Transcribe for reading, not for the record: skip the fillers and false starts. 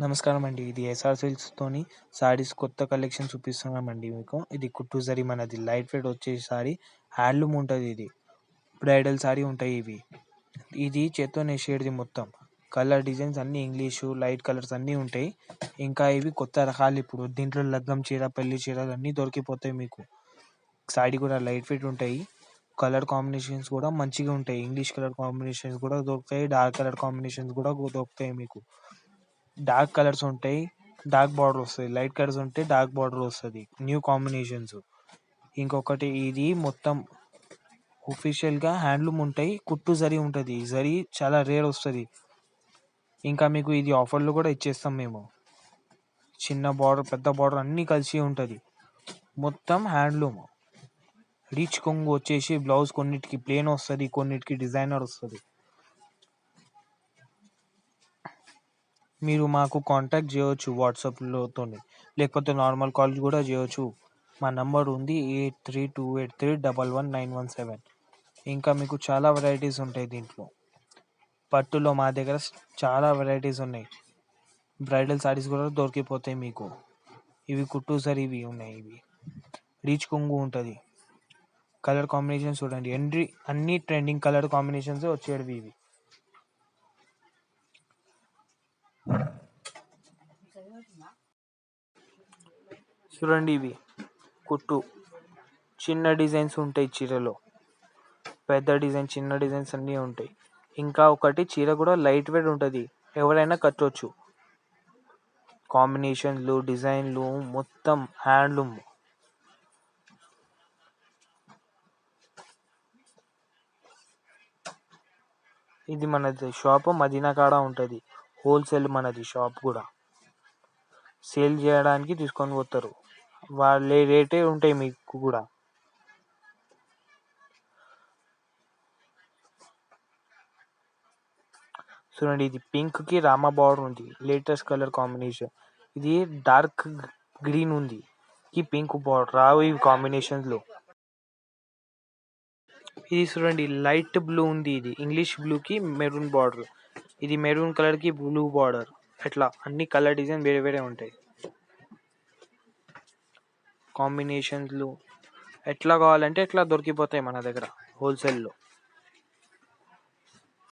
నమస్కారం అండి. ఇది ఎస్ఆర్ సిల్క్స్‌తోని సారీస్ కొత్త కలెక్షన్ చూపిస్తున్నామండి మీకు. ఇది కుట్టు జరీ మనది లైట్ వెయిట్ వచ్చే సారీ హ్యాండ్లూమ్ ఉంటది ఇది. బ్రైడల్ సారీ ఉంటాయి ఇవి. ఇది చేత్తో నేసేటిది మొత్తం. కలర్ డిజైన్స్ అన్నీ ఇంగ్లీషు లైట్ కలర్స్ అన్నీ ఉంటాయి. ఇంకా ఇవి కొత్త రకాలు ఇప్పుడు దీంట్లో లగ్గం చీర, పెళ్లి చీరలు అన్నీ దొరికిపోతాయి మీకు. సారీ కూడా లైట్ వెయిట్ ఉంటాయి. కలర్ కాంబినేషన్స్ కూడా మంచిగా ఉంటాయి. ఇంగ్లీష్ కలర్ కాంబినేషన్స్ కూడా దొరుకుతాయి. డార్క్ కలర్ కాంబినేషన్స్ కూడా దొరుకుతాయి మీకు. డార్క్ కలర్స్ ఉంటాయి, డార్క్ బార్డర్ వస్తుంది. లైట్ కలర్స్ ఉంటే డార్క్ బార్డర్ వస్తుంది. New combinations. ఇంకొకటి ఇది మొత్తం ఒఫిషియల్గా హ్యాండ్లూమ్ ఉంటాయి. కుట్టు జరీ ఉంటుంది. జరీ చాలా రేర్ వస్తుంది. ఇంకా మీకు ఇది ఆఫర్లో కూడా ఇచ్చేస్తాం మేము. చిన్న బార్డర్ పెద్ద బార్డర్ అన్నీ కలిసి ఉంటుంది. మొత్తం హ్యాండ్లూమ్. రిచ్ కొంగు వచ్చేసి బ్లౌజ్ కొన్నిటికి ప్లేన్ వస్తుంది, కొన్నిటికి డిజైనర్ వస్తుంది. మీరు మాకు కాంటాక్ట్ చేయవచ్చు వాట్సాప్‌తోని. లేకపోతే నార్మల్ కాల్ కూడా చేయవచ్చు. మా నంబర్ ఉంది 8328311917. ఇంకా మీకు చాలా వెరైటీస్ ఉంటాయి దీంట్లో. పట్టులో మా దగ్గర చాలా వెరైటీస్ ఉన్నాయి. బ్రైడల్ సారీస్ కూడా దొరికిపోతాయి మీకు. ఇవి కుట్టు జరీవి ఉన్నాయి ఇవి. రిచ్ కొంగు ఉంటుంది. కలర్ కాంబినేషన్స్ చూడండి. అన్ని ట్రెండింగ్ కలర్ కాంబినేషన్స్ వచ్చేటివి ఇవి. చూడండి ఇవి కుట్టు చిన్న డిజైన్స్ ఉంటాయి చీరలో. పెద్ద డిజైన్ చిన్న డిజైన్స్ అన్నీ ఉంటాయి. ఇంకా ఒకటి చీర కూడా లైట్ వెయిట్ ఉంటుంది. ఎవరైనా కట్టవచ్చు. కాంబినేషన్లు డిజైన్లు మొత్తం హ్యాండ్లూమ్. ఇది మనది షాపు మదీనా కాడ ఉంటుంది. హోల్సేల్ మనది షాప్ కూడా. సేల్ చేయడానికి తీసుకొని పోతారు. వాళ్ళే రేటే ఉంటాయి మీకు కూడా. చూడండి ఇది పింక్కి రామా బార్డర్ ఉంది. Latest colour combination. ఇది డార్క్ గ్రీన్ ఉంది. ఈ పింక్ బార్డర్ రావు ఈ కాంబినేషన్లో. ఇది చూడండి లైట్ బ్లూ ఉంది. ఇది ఇంగ్లీష్ బ్లూకి మెరూన్ బార్డర్. ఇది మెరూన్ కలర్కి బ్లూ బార్డర్. అట్లా అన్ని కలర్ డిజైన్ వేరే వేరే ఉంటాయి. కాంబినేషన్లు ఎట్లా కావాలంటే ఎట్లా దొరికిపోతాయి మన దగ్గర హోల్సేల్లో.